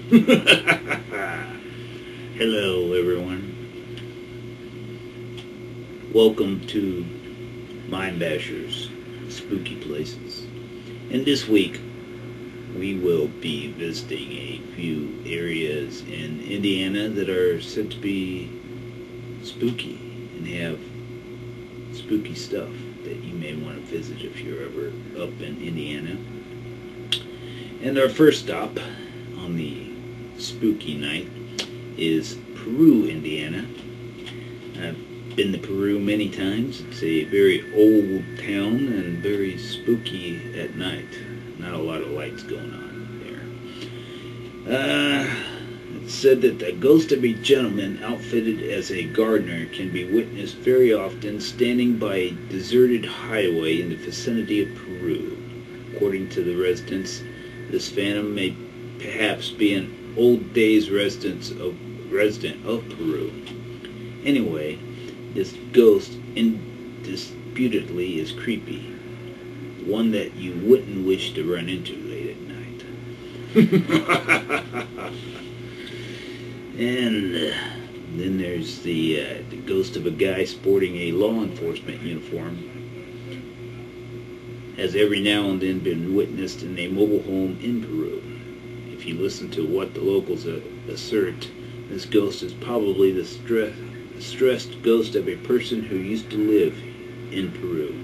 Hello, everyone. Welcome to Mimebasher's Spooky Places. And this week, we will be visiting a few areas in Indiana that are said to be spooky and have spooky stuff that you may want to visit if you're ever up in Indiana. And our first stop on the spooky night is Peru, Indiana. I've been to Peru many times. It's a very old town and very spooky at night. Not a lot of lights going on there. It's said that the ghost of a gentleman outfitted as a gardener can be witnessed very often standing by a deserted highway in the vicinity of Peru. According to the residents, this phantom may perhaps be an old days resident of Peru. Anyway, this ghost indisputably is creepy. One that you wouldn't wish to run into late at night. And then there's the ghost of a guy sporting a law enforcement uniform. Has every now and then been witnessed in a mobile home in Peru. If you listen to what the locals assert, this ghost is probably the stressed ghost of a person who used to live in Peru.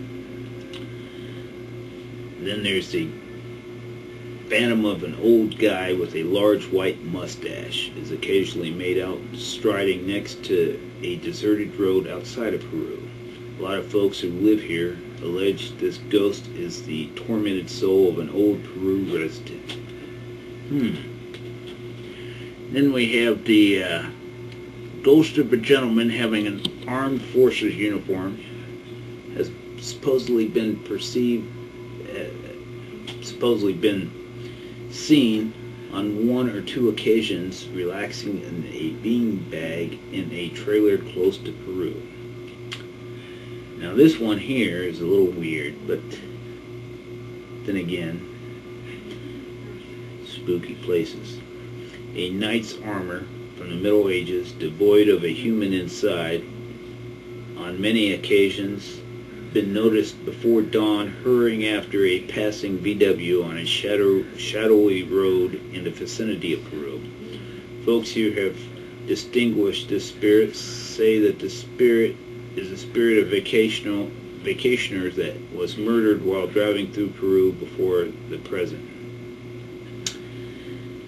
Then there's the phantom of an old guy with a large white mustache is occasionally made out striding next to a deserted road outside of Peru. A lot of folks who live here allege this ghost is the tormented soul of an old Peru resident. Then we have the ghost of a gentleman having an armed forces uniform. Has supposedly been seen on one or two occasions relaxing in a beanbag in a trailer close to Peru. Now this one here is a little weird, but then again, spooky places. A knight's armor from the Middle Ages, devoid of a human inside, on many occasions been noticed before dawn hurrying after a passing VW on a shadowy road in the vicinity of Peru. Folks here have distinguished this spirit, say that the spirit is a spirit of vacationers that was murdered while driving through Peru before the present.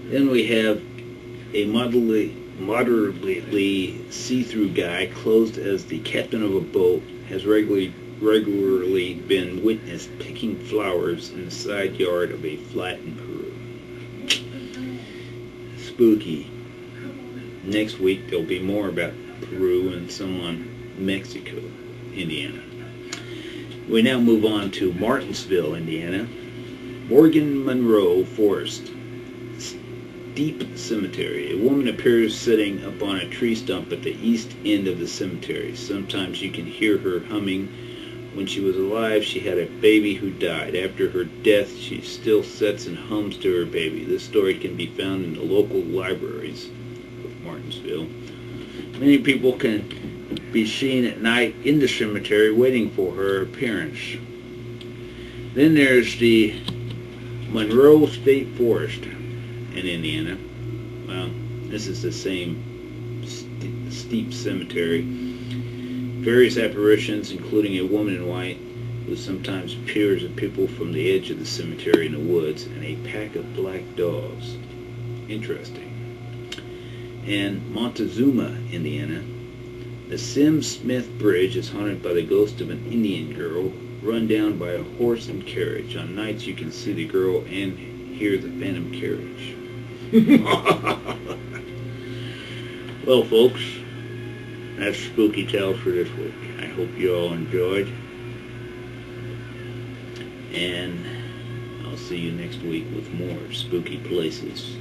Then we have a moderately see-through guy clothed as the captain of a boat has regularly been witnessed picking flowers in the side yard of a flat in Peru. Spooky. Next week there'll be more about Peru and some on Mexico, Indiana. We now move on to Martinsville, Indiana. Morgan Monroe Forest Deep Cemetery. A woman appears sitting upon a tree stump at the east end of the cemetery. Sometimes you can hear her humming. When she was alive, she had a baby who died. After her death, she still sits and hums to her baby. This story can be found in the local libraries of Martinsville. Many people can be seen at night in the cemetery waiting for her appearance. Then there's the Monroe State Forest in Indiana. Well, this is the same steep cemetery. Various apparitions, including a woman in white, who sometimes appears at people from the edge of the cemetery in the woods, and a pack of black dogs. Interesting. And Montezuma, Indiana. The Sim Smith Bridge is haunted by the ghost of an Indian girl run down by a horse and carriage. On nights you can see the girl and hear the phantom carriage. Well, folks, that's Spooky Tales for this week. I hope you all enjoyed. And I'll see you next week with more spooky places.